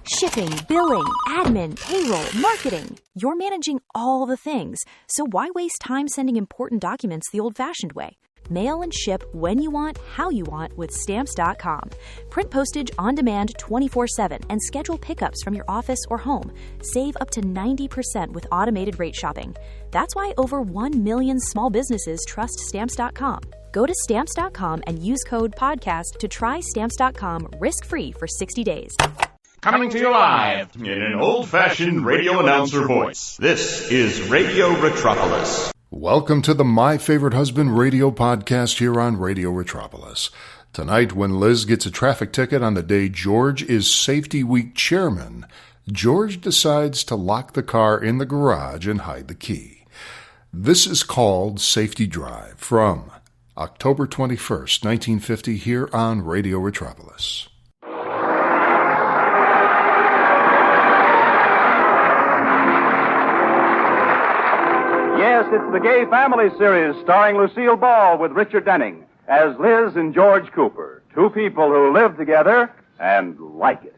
Shipping, billing, admin, payroll, marketing. You're managing all the things. So why waste time sending important documents the old-fashioned way? Mail and ship when you want, how you want with Stamps.com. Print postage on demand 24/7 and schedule pickups from your office or home. Save up to 90% with automated rate shopping. That's why over 1 million small businesses trust Stamps.com. Go to Stamps.com and use code PODCAST to try Stamps.com risk-free for 60 days. Coming to you live in an old-fashioned radio announcer voice. This is Radio Retropolis. Welcome to the My Favorite Husband radio podcast here on Radio Retropolis. Tonight, when Liz gets a traffic ticket on the day George is Safety Week chairman, George decides to lock the car in the garage and hide the key. This is called Safety Drive from October 21st, 1950 here on Radio Retropolis. Yes, it's the Gay Family series starring Lucille Ball with Richard Denning as Liz and George Cooper, two people who live together and like it.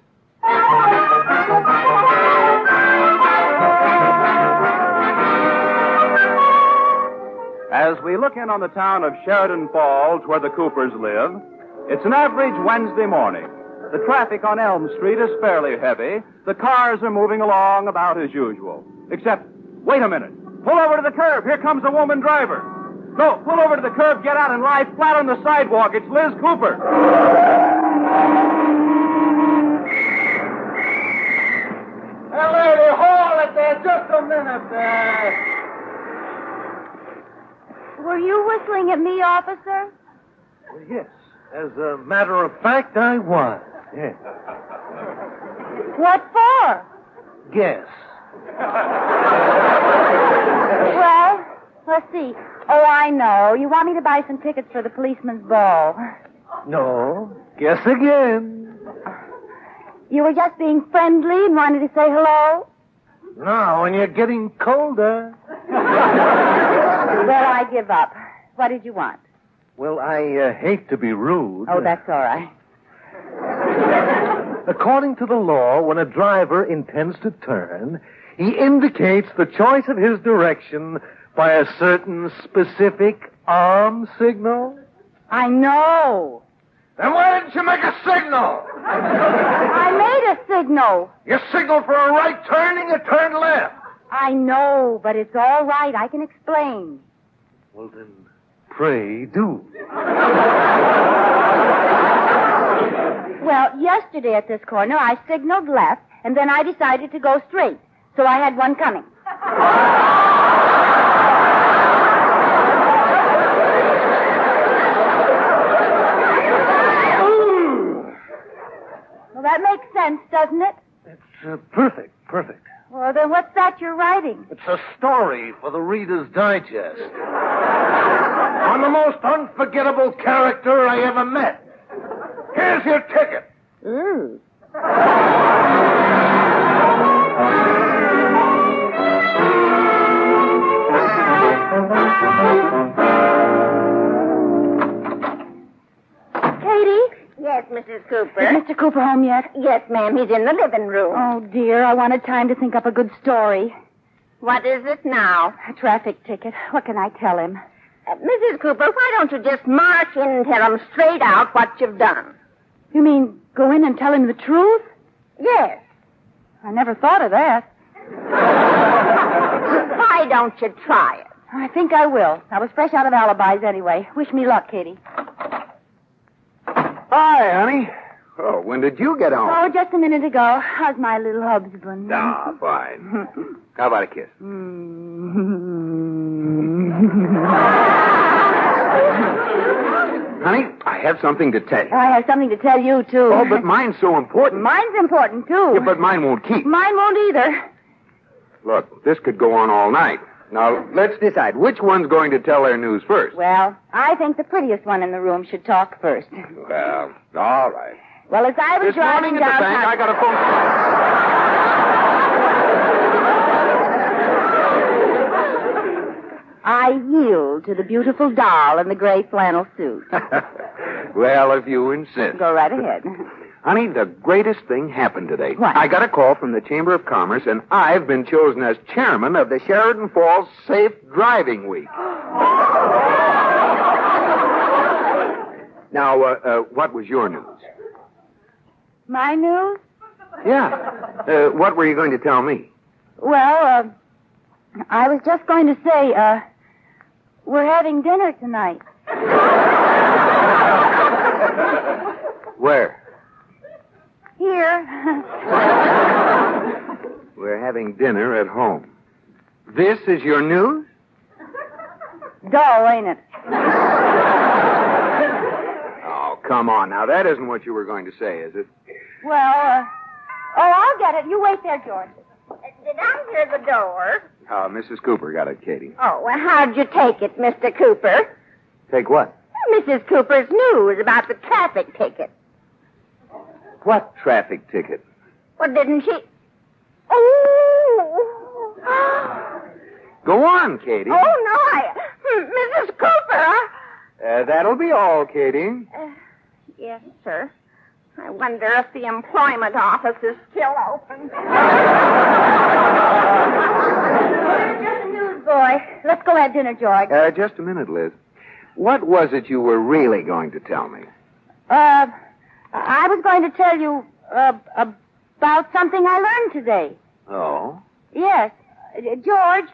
As we look in on the town of Sheridan Falls, where the Coopers live, it's an average Wednesday morning. The traffic on Elm Street is fairly heavy. The cars are moving along about as usual. Except, wait a minute. Pull over to the curb. Here comes a woman driver. No, pull over to the curb, get out, and lie flat on the sidewalk. It's Liz Cooper. Hey, lady, hold it there just a minute. Were you whistling at me, officer? Well, yes. As a matter of fact, I was. Yes. What for? Guess. Well, let's see. Oh, I know. You want me to buy some tickets for the policeman's ball. No. Guess again. You were just being friendly and wanted to say hello? No, and you're getting colder. Well, I give up. What did you want? Well, I hate to be rude. Oh, that's all right. According to the law, when a driver intends to turn, he indicates the choice of his direction by a certain specific arm signal. I know. Then why didn't you make a signal? I made a signal. You signaled for a right turn and you turned left. I know, but it's all right. I can explain. Well, then, pray do. Well, yesterday at this corner, I signaled left, and then I decided to go straight. So I had one coming. Well, that makes sense, doesn't it? It's perfect. Well, then what's that you're writing? It's a story for the Reader's Digest. I'm the most unforgettable character I ever met. Here's your ticket. Ooh. Katie? Yes, Mrs. Cooper. Is Mr. Cooper home yet? Yes, ma'am. He's in the living room. Oh, dear. I wanted time to think up a good story. What is it now? A traffic ticket. What can I tell him? Mrs. Cooper, why don't you just march in and tell him straight out what you've done? You mean go in and tell him the truth? Yes. I never thought of that. Why don't you try it? I think I will. I was fresh out of alibis anyway. Wish me luck, Katie. Hi, honey. Oh, when did you get home? Oh, just a minute ago. How's my little husband? Ah, fine. How about a kiss? Honey, I have something to tell you. I have something to tell you, too. Oh, but mine's so important. Mine's important, too. Yeah, but mine won't keep. Mine won't either. Look, this could go on all night. Now, let's decide which one's going to tell their news first. Well, I think the prettiest one in the room should talk first. Well, all right. Well, as I was This driving morning at the bank, I got a phone call. I yield to the beautiful doll in the gray flannel suit. Well, if you insist. Go right ahead. Honey, the greatest thing happened today. What? I got a call from the Chamber of Commerce, and I've been chosen as chairman of the Sheridan Falls Safe Driving Week. Now, what was your news? My news? Yeah. What were you going to tell me? Well, I was just going to say, we're having dinner tonight. Where? Here. We're having dinner at home. This is your news? Dull, ain't it? Oh, come on now. That isn't what you were going to say, is it? Well, I'll get it. You wait there, George. Did I hear the door? Mrs. Cooper got it, Katie. Oh, well, how'd you take it, Mr. Cooper? Take what? Mrs. Cooper's news about the traffic ticket. What traffic ticket? Well, didn't she... Oh! Go on, Katie. Oh, no, Mrs. Cooper, That'll be all, Katie. Yes, sir. I wonder if the employment office is still open. Just a newsboy. Let's go have dinner, George. Just a minute, Liz. What was it you were really going to tell me? I was going to tell you, about something I learned today. Oh? Yes. George,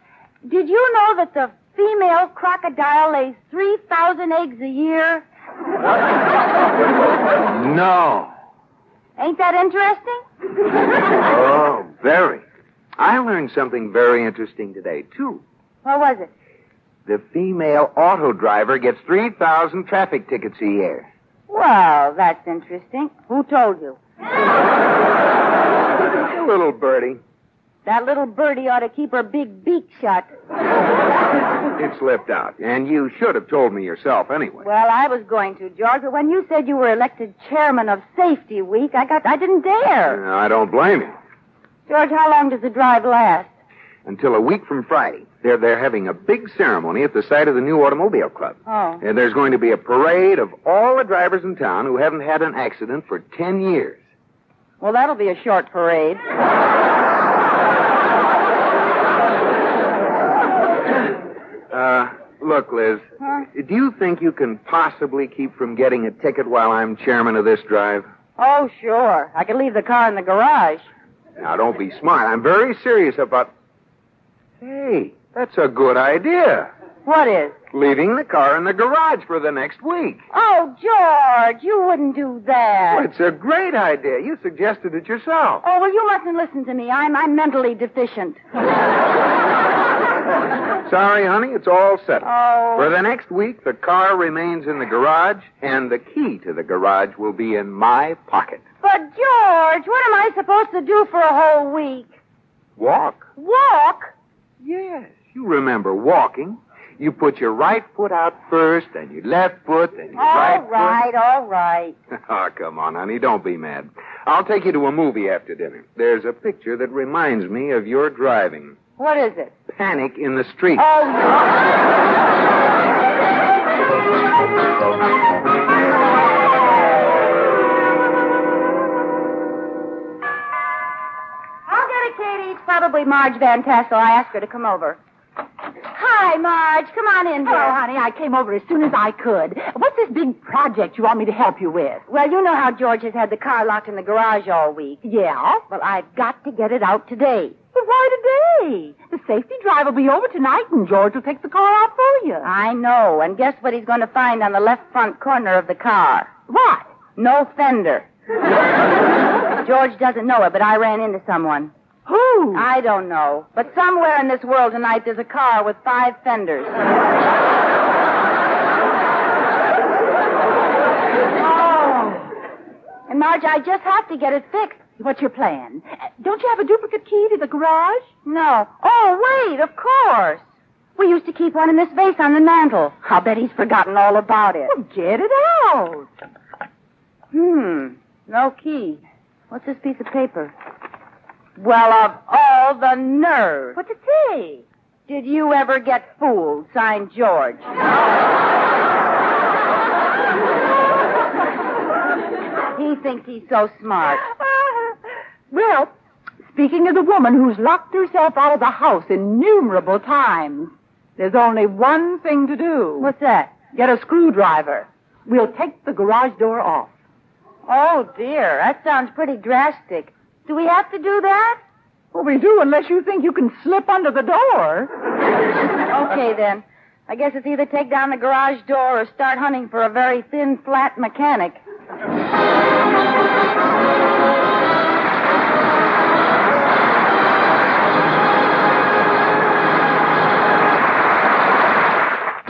did you know that the female crocodile lays 3,000 eggs a year? No. Ain't that interesting? Oh, very. I learned something very interesting today, too. What was it? The female auto driver gets 3,000 traffic tickets a year. Well, that's interesting. Who told you? A little birdie. That little birdie ought to keep her big beak shut. It slipped out, and you should have told me yourself anyway. Well, I was going to, George, but when you said you were elected chairman of Safety Week, I didn't dare. I don't blame you. George, how long does the drive last? Until a week from Friday. They're having a big ceremony at the site of the new automobile club. Oh. And there's going to be a parade of all the drivers in town who haven't had an accident for 10 years. Well, that'll be a short parade. Look, Liz, do you think you can possibly keep from getting a ticket while I'm chairman of this drive? Oh, sure. I could leave the car in the garage. Now, don't be smart. I'm very serious about... Hey, that's a good idea. What is? Leaving the car in the garage for the next week. Oh, George, you wouldn't do that. Well, it's a great idea. You suggested it yourself. Oh, well, you mustn't listen to me. I'm mentally deficient. Sorry, honey, it's all settled. Oh. For the next week, the car remains in the garage, and the key to the garage will be in my pocket. But, George, what am I supposed to do for a whole week? Walk? Walk? Yes, you remember walking. You put your right foot out first, then your left foot, then your right foot. All right. Oh, come on, honey, don't be mad. I'll take you to a movie after dinner. There's a picture that reminds me of your driving. What is it? Panic in the Street. Oh, I'll get it, Katie. It's probably Marge Van Tassel. I asked her to come over. Hi, Marge. Come on in here. Oh, honey, I came over as soon as I could. What's this big project you want me to help you with? Well, you know how George has had the car locked in the garage all week. Yeah? Well, I've got to get it out today. But why today? The safety drive will be over tonight, and George will take the car out for you. I know. And guess what he's going to find on the left front corner of the car? What? No fender. George doesn't know it, but I ran into someone. Who? I don't know. But somewhere in this world tonight there's a car with 5 fenders. Oh. And Marge, I just have to get it fixed. What's your plan? Don't you have a duplicate key to the garage? No. Oh, wait, of course. We used to keep one in this vase on the mantel. I'll bet he's forgotten all about it. Well, get it out. No key. What's this piece of paper? Well, of all the nerve. What's it say? Did you ever get fooled? Signed, George. He he thinks he's so smart. Well, speaking of the woman who's locked herself out of the house innumerable times, there's only one thing to do. What's that? Get a screwdriver. We'll take the garage door off. Oh, dear. That sounds pretty drastic. Do we have to do that? Well, we do unless you think you can slip under the door. Okay, then. I guess it's either take down the garage door or start hunting for a very thin, flat mechanic.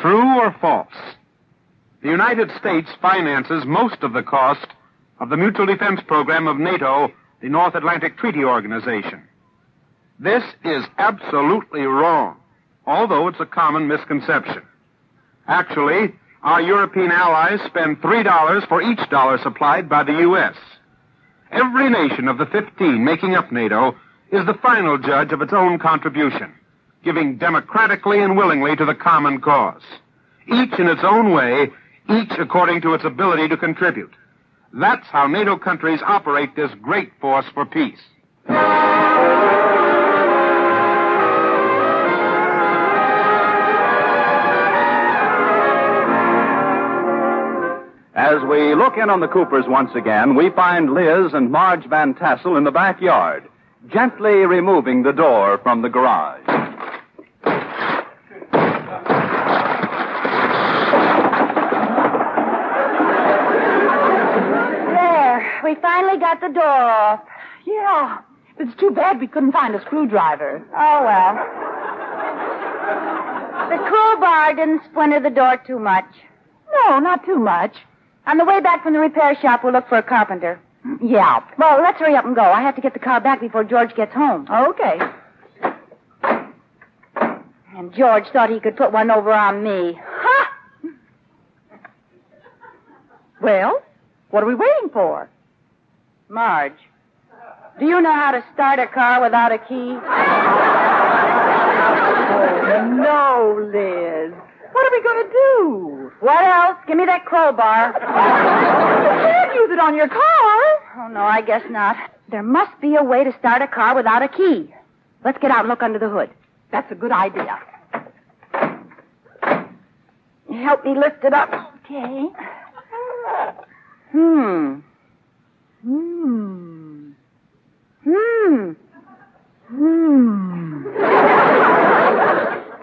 True or false? The United States finances most of the cost of the mutual defense program of NATO, the North Atlantic Treaty Organization. This is absolutely wrong, although it's a common misconception. Actually, our European allies spend $3 for each dollar supplied by the U.S. Every nation of the 15 making up NATO is the final judge of its own contribution, giving democratically and willingly to the common cause. Each in its own way, each according to its ability to contribute. That's how NATO countries operate this great force for peace. As we look in on the Coopers once again, we find Liz and Marge Van Tassel in the backyard, gently removing the door from the garage. There, we finally got the door off. Yeah, it's too bad we couldn't find a screwdriver. Oh, well. The crowbar didn't splinter the door too much. No, not too much. On the way back from the repair shop, we'll look for a carpenter. Yeah. Well, let's hurry up and go. I have to get the car back before George gets home. Okay. And George thought he could put one over on me. Ha! Well, what are we waiting for? Marge, do you know how to start a car without a key? Oh, no, Liz. What are we going to do? What else? Give me that crowbar. You can't use it on your car. Oh, no, I guess not. There must be a way to start a car without a key. Let's get out and look under the hood. That's a good idea. Help me lift it up. Okay.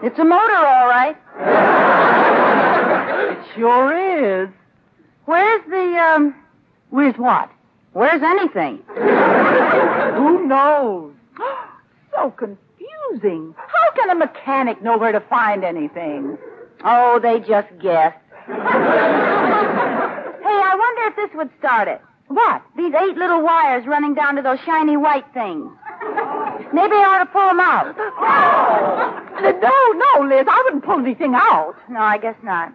It's a motor, all right. It sure is. Where's the, Where's what? Where's anything? Who knows? So confusing. How can a mechanic know where to find anything? Oh, they just guess. Hey, I wonder if this would start it. What? These 8 little wires running down to those shiny white things. Maybe I ought to pull them out. No, Liz, I wouldn't pull anything out. No, I guess not.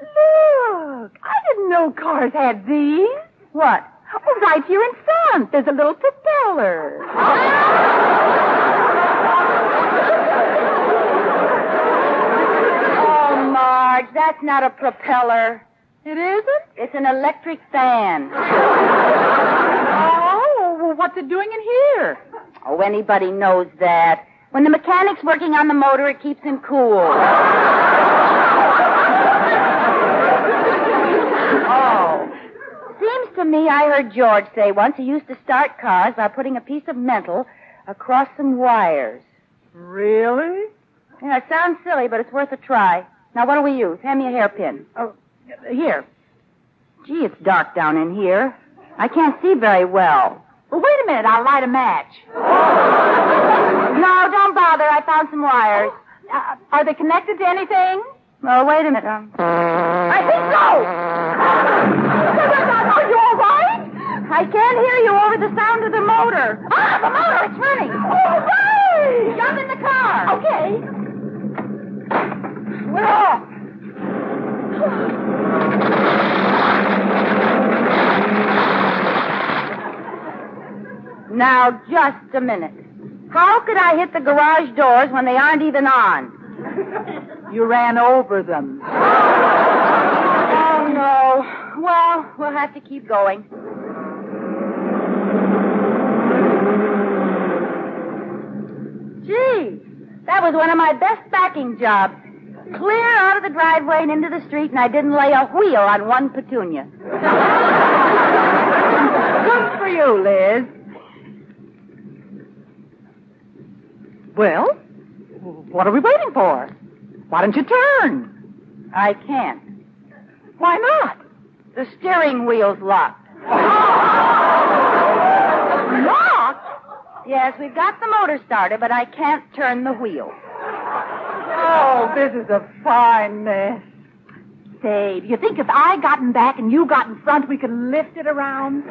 Look, I didn't know cars had these. What? Oh, right here in front. There's a little propeller. Oh, Marge, that's not a propeller. It isn't? It's an electric fan. Oh, well, what's it doing in here? Oh, anybody knows that. When the mechanic's working on the motor, it keeps him cool. Oh. Seems to me I heard George say once he used to start cars by putting a piece of metal across some wires. Really? Yeah, it sounds silly, but it's worth a try. Now, what do we use? Hand me a hairpin. Oh, here. Gee, it's dark down in here. I can't see very well. Well, wait a minute. I'll light a match. No, don't bother. I found some wires. Are they connected to anything? Oh, wait a minute. I think so. Are you all right? I can't hear you over the sound of the motor. Ah, the motor! It's running. All right. Jump in the car. Okay. We're off. Now, just a minute. How could I hit the garage doors when they aren't even on? You ran over them. Oh, no. Well, we'll have to keep going. was one of my best backing jobs. Clear out of the driveway and into the street, and I didn't lay a wheel on one petunia. Good for you, Liz. Well, what are we waiting for? Why don't you turn? I can't. Why not? The steering wheel's locked. Locked? Yes, we've got the motor started, but I can't turn the wheel. Oh, this is a fine mess. Say, do you think if I got in back and you got in front, we could lift it around?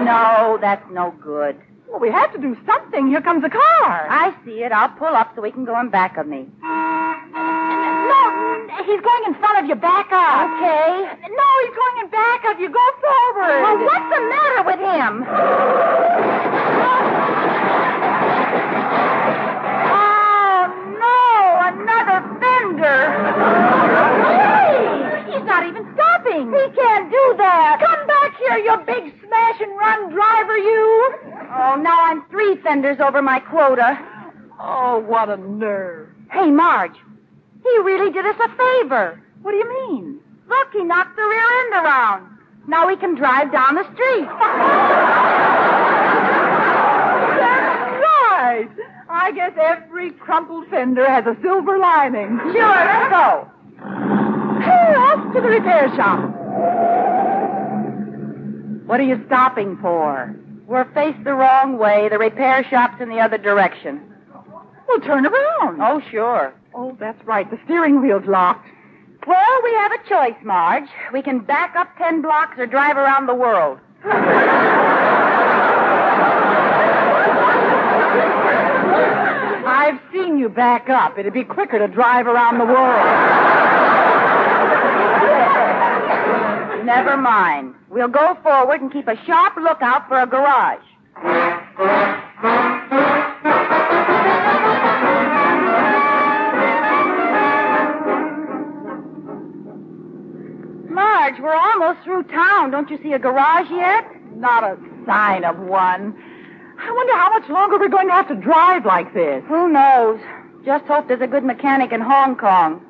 No, that's no good. Well, we have to do something. Here comes a car. I see it. I'll pull up so he can go in back of me. No, he's going in front of you. Back up. Okay. No, he's going in back of you. Go forward. Well, what's the matter with him? Oh, no, another fender. Hey, he's not even stopping. He can't do that. Come back here, you big smash-and-run driver, you. Oh, now I'm 3 fenders over my quota. Oh, what a nerve. Hey, Marge, he really did us a favor. What do you mean? Look, he knocked the rear end around. Now we can drive down the street. That's right. I guess every crumpled fender has a silver lining. Sure, let's go. Hey, off to the repair shop. What are you stopping for? We're faced the wrong way. The repair shop's in the other direction. Well, turn around. Oh, sure. Oh, that's right. The steering wheel's locked. Well, we have a choice, Marge. We can back up 10 blocks or drive around the world. I've seen you back up. It'd be quicker to drive around the world. Never mind. We'll go forward and keep a sharp lookout for a garage. Marge, we're almost through town. Don't you see a garage yet? Not a sign of one. I wonder how much longer we're going to have to drive like this. Who knows? Just hope there's a good mechanic in Hong Kong.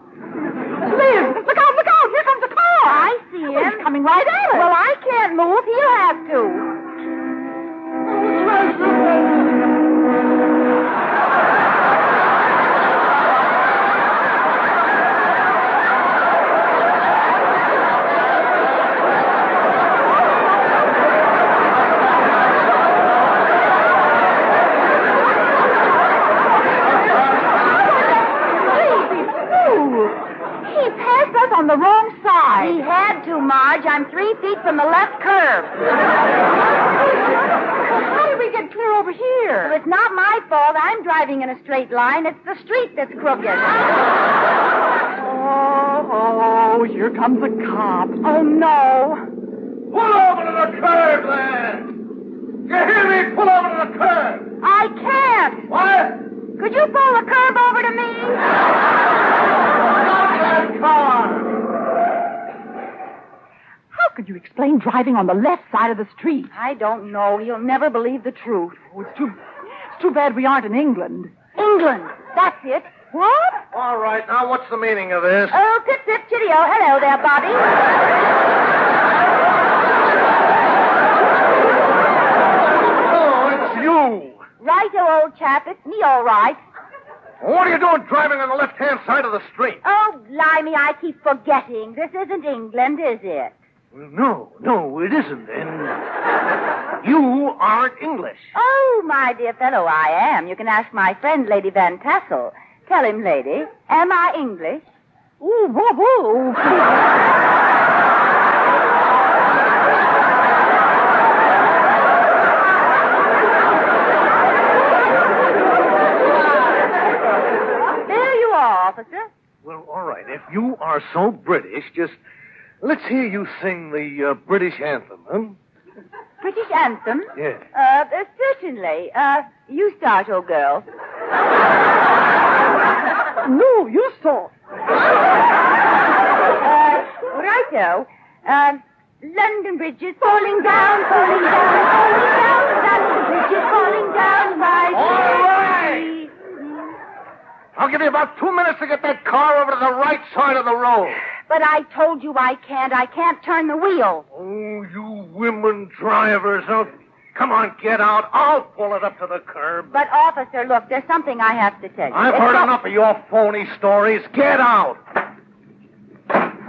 Liz, look out, look out. Here comes a car. I see him. Oh, he's coming right at us. Well, I can't move. He'll have to. On the wrong side. He had to, Marge. I'm 3 feet from the left curve. How did we get clear over here? Well, it's not my fault. I'm driving in a straight line. It's the street that's crooked. Oh, here comes a cop. Oh, no. Pull over to the curb, lad! You hear me? Pull over to the curb! I can't. What? Could you pull the curb over to me? Stop that car! How could you explain driving on the left side of the street? I don't know. You'll never believe the truth. Oh, it's too bad we aren't in England. England. That's it. What? All right, now what's the meaning of this? Oh, tip, tip, chitty-o. Hello there, Bobby. Oh, it's you. Righto, old chap. It's me, all right. What are you doing driving on the left-hand side of the street? Oh, blimey, I keep forgetting. This isn't England, is it? No, it isn't. And you aren't English. Oh, my dear fellow, I am. You can ask my friend, Lady Van Tassel. Tell him, lady, am I English? Ooh, whoa, whoa. There you are, officer. Well, all right. If you are so British, just let's hear you sing the British anthem, huh? British anthem? Yes. Certainly. You start, old girl. No, you stop. Righto. London Bridge is falling down, falling down, falling down. London Bridge is falling down, my All right. I'll give you about 2 minutes to get that car over to the right side of the road. But I told you I can't. I can't turn the wheel. Oh, you women drivers. Oh, come on, get out. I'll pull it up to the curb. But, officer, look, there's something I have to tell you. I've heard enough of your phony stories. Get out.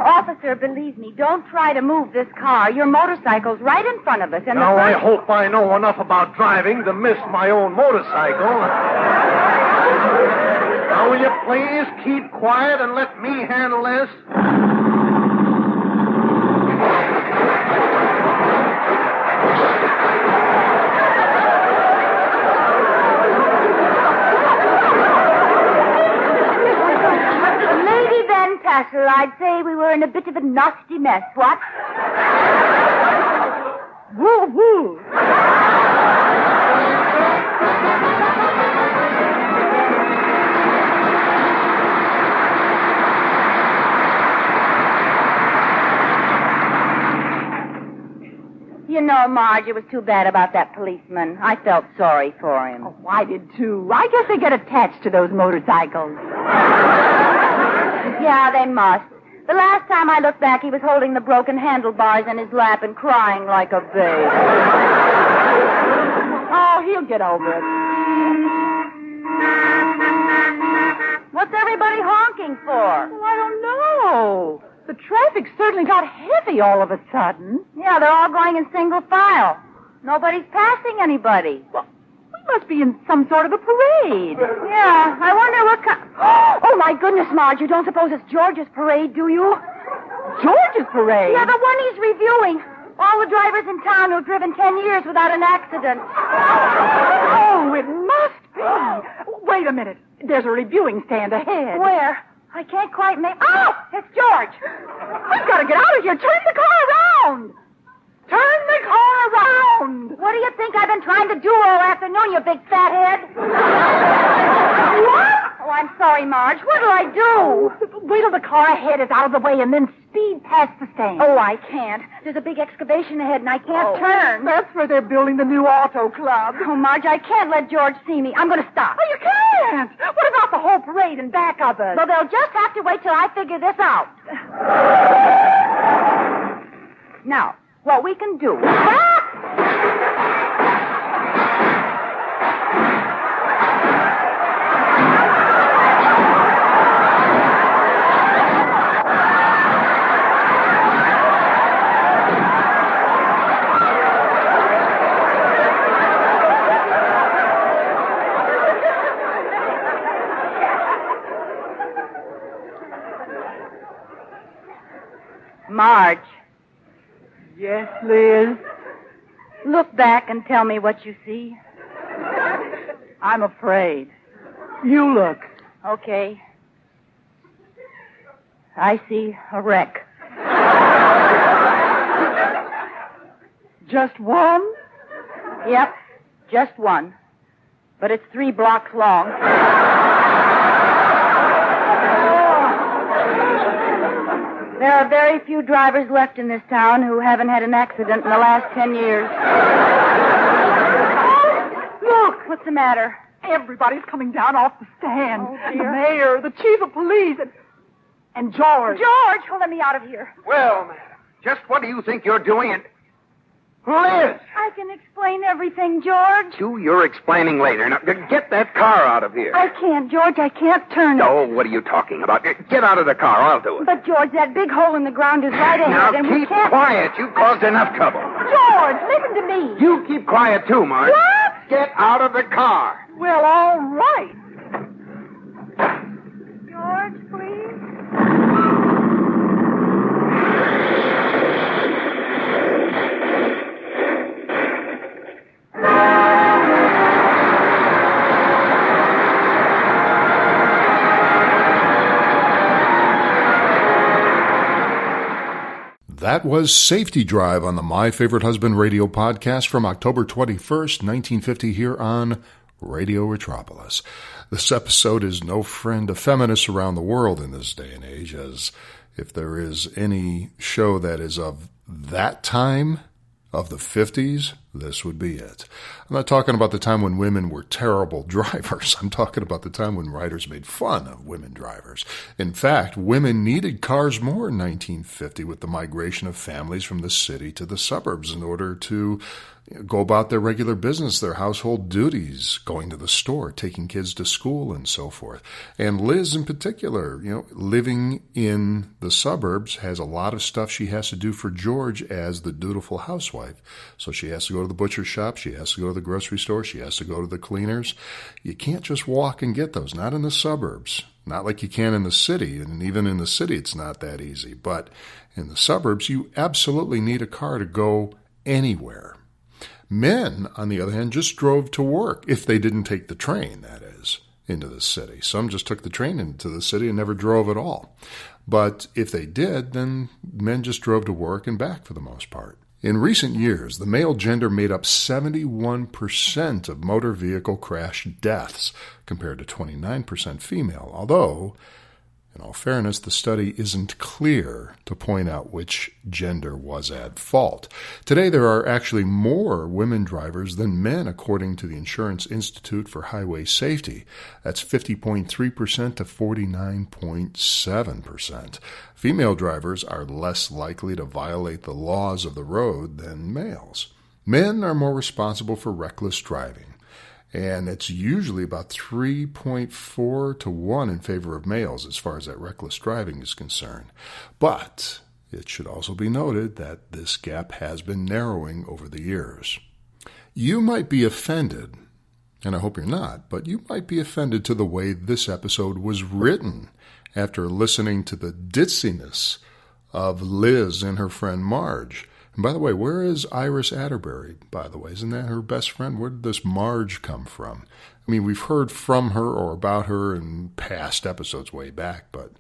Officer, believe me, don't try to move this car. Your motorcycle's right in front of us. And now, I hope I know enough about driving to miss my own motorcycle. Now, will you please keep quiet and let me handle this? I'd say we were in a bit of a nasty mess, what? Woo-hoo! You know, Marge, it was too bad about that policeman. I felt sorry for him. Oh, I did, too. I guess they get attached to those motorcycles. Yeah, they must. The last time I looked back, he was holding the broken handlebars in his lap and crying like a babe. Oh, he'll get over it. What's everybody honking for? Well, I don't know. The traffic certainly got heavy all of a sudden. Yeah, they're all going in single file. Nobody's passing anybody. Well, we must be in some sort of a parade. Yeah, I wonder what kind... Oh, my goodness, Marge, you don't suppose it's George's parade, do you? George's parade? Yeah, the one he's reviewing. All the drivers in town who've driven 10 years without an accident. Oh, it must be. Wait a minute. There's a reviewing stand ahead. Where? I can't quite make... Oh, it's George. We've got to get out of here. Turn the car around. Turn the car around. What do you think I've been trying to do all afternoon, you big fathead? What? Oh, I'm sorry, Marge. What'll I do? Wait till the car ahead is out of the way and then speed past the stand. Oh, I can't. There's a big excavation ahead and I can't turn. That's where they're building the new auto club. Oh, Marge, I can't let George see me. I'm going to stop. Oh, you can't. What about the whole parade in back of us? Well, they'll just have to wait till I figure this out. Now, what we can do... Marge. Yes, Liz? Look back and tell me what you see. I'm afraid. You look. Okay. I see a wreck. Just one? Yep, just one. But it's 3 blocks long. There are very few drivers left in this town who haven't had an accident in the last 10 years. Look! What's the matter? Everybody's coming down off the stand. Oh, The dear. mayor, the chief of police, and George. George, let me out of here. Well, madam, just what do you think you're doing? And Liz! I can explain everything, George. You're explaining later. Now, get that car out of here. I can't, George. I can't turn it. Oh, what are you talking about? Get out of the car. I'll do it. But, George, that big hole in the ground is right ahead, Now, and we keep can't... quiet. You've caused enough trouble. George, listen to me. You keep quiet, too, Marge. What? Get out of the car. Well, all right. George, please. That was Safety Drive on the My Favorite Husband radio podcast from October 21st, 1950 here on Radio Metropolis. This episode is no friend to feminists around the world in this day and age, as if there is any show that is of that time, of the 50s, this would be it. I'm not talking about the time when women were terrible drivers. I'm talking about the time when writers made fun of women drivers. In fact, women needed cars more in 1950 with the migration of families from the city to the suburbs in order to go about their regular business, their household duties, going to the store, taking kids to school, and so forth. And Liz in particular, living in the suburbs, has a lot of stuff she has to do for George as the dutiful housewife. So she has to go to the butcher shop, she has to go to the grocery store, she has to go to the cleaners. You can't just walk and get those, not in the suburbs. Not like you can in the city, and even in the city it's not that easy. But in the suburbs, you absolutely need a car to go anywhere. Men, on the other hand, just drove to work, if they didn't take the train, that is, into the city. Some just took the train into the city and never drove at all. But if they did, then men just drove to work and back for the most part. In recent years, the male gender made up 71% of motor vehicle crash deaths, compared to 29% female, although, in all fairness, the study isn't clear to point out which gender was at fault. Today, there are actually more women drivers than men, according to the Insurance Institute for Highway Safety. That's 50.3% to 49.7%. Female drivers are less likely to violate the laws of the road than males. Men are more responsible for reckless driving, and it's usually about 3.4 to 1 in favor of males as far as that reckless driving is concerned. But it should also be noted that this gap has been narrowing over the years. You might be offended, and I hope you're not, but you might be offended to the way this episode was written after listening to the ditziness of Liz and her friend Marge. And by the way, where is Iris Atterbury, by the way? Isn't that her best friend? Where did this Marge come from? I mean, we've heard from her or about her in past episodes way back, but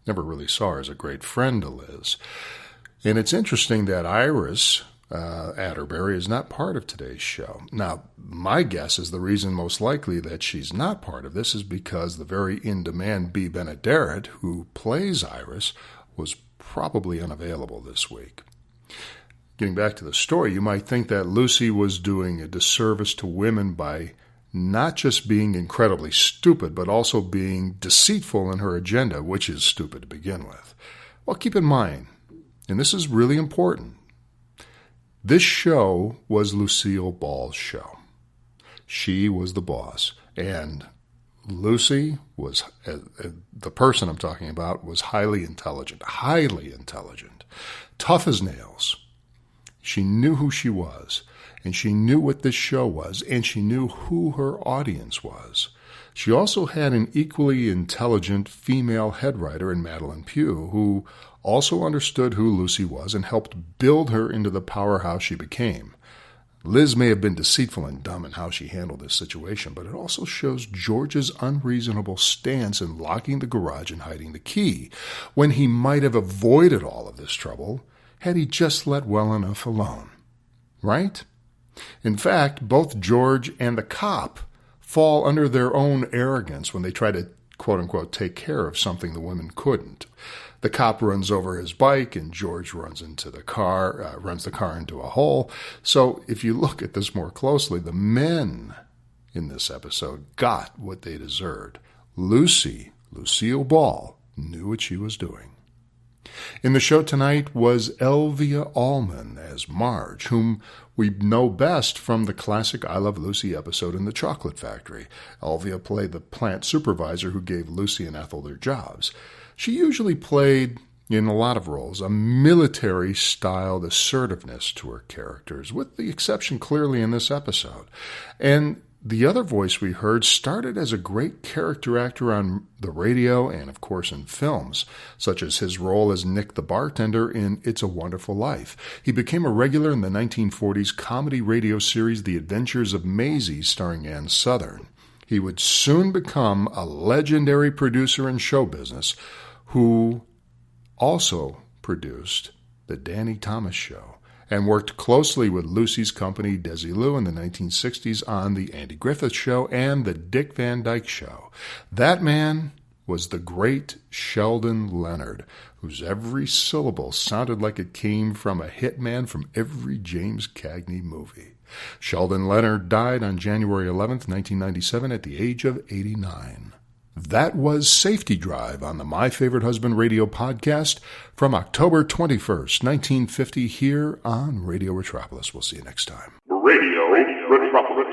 never really saw her as a great friend to Liz. And it's interesting that Iris Atterbury is not part of today's show. Now, my guess is the reason most likely that she's not part of this is because the very in-demand Bea Benaderet, who plays Iris, was probably unavailable this week. Getting back to the story, you might think that Lucy was doing a disservice to women by not just being incredibly stupid, but also being deceitful in her agenda, which is stupid to begin with. Well, keep in mind, and this is really important, this show was Lucille Ball's show. She was the boss, and Lucy was, the person I'm talking about, was highly intelligent, tough as nails. She knew who she was, and she knew what this show was, and she knew who her audience was. She also had an equally intelligent female head writer in Madeline Pugh, who also understood who Lucy was and helped build her into the powerhouse she became. Liz may have been deceitful and dumb in how she handled this situation, but it also shows George's unreasonable stance in locking the garage and hiding the key, when he might have avoided all of this trouble had he just let well enough alone. Right? In fact, both George and the cop fall under their own arrogance when they try to, quote-unquote, take care of something the women couldn't. The cop runs over his bike, and George runs the car into a hole. So if you look at this more closely, the men in this episode got what they deserved. Lucille Ball, knew what she was doing. In the show tonight was Elvia Allman as Marge, whom we know best from the classic I Love Lucy episode in The Chocolate Factory. Elvia played the plant supervisor who gave Lucy and Ethel their jobs. She usually played, in a lot of roles, a military-styled assertiveness to her characters, with the exception clearly in this episode. And the other voice we heard started as a great character actor on the radio and, of course, in films, such as his role as Nick the bartender in It's a Wonderful Life. He became a regular in the 1940s comedy radio series The Adventures of Maisie, starring Ann Sothern. He would soon become a legendary producer in show business who also produced The Danny Thomas Show and worked closely with Lucy's company Desilu in the 1960s on The Andy Griffith Show and The Dick Van Dyke Show. That man was the great Sheldon Leonard, whose every syllable sounded like it came from a hitman from every James Cagney movie. Sheldon Leonard died on January 11th, 1997 at the age of 89. That was Safety Drive on the My Favorite Husband radio podcast from October 21st, 1950 here on Radio Retropolis. We'll see you next time. Radio Retropolis.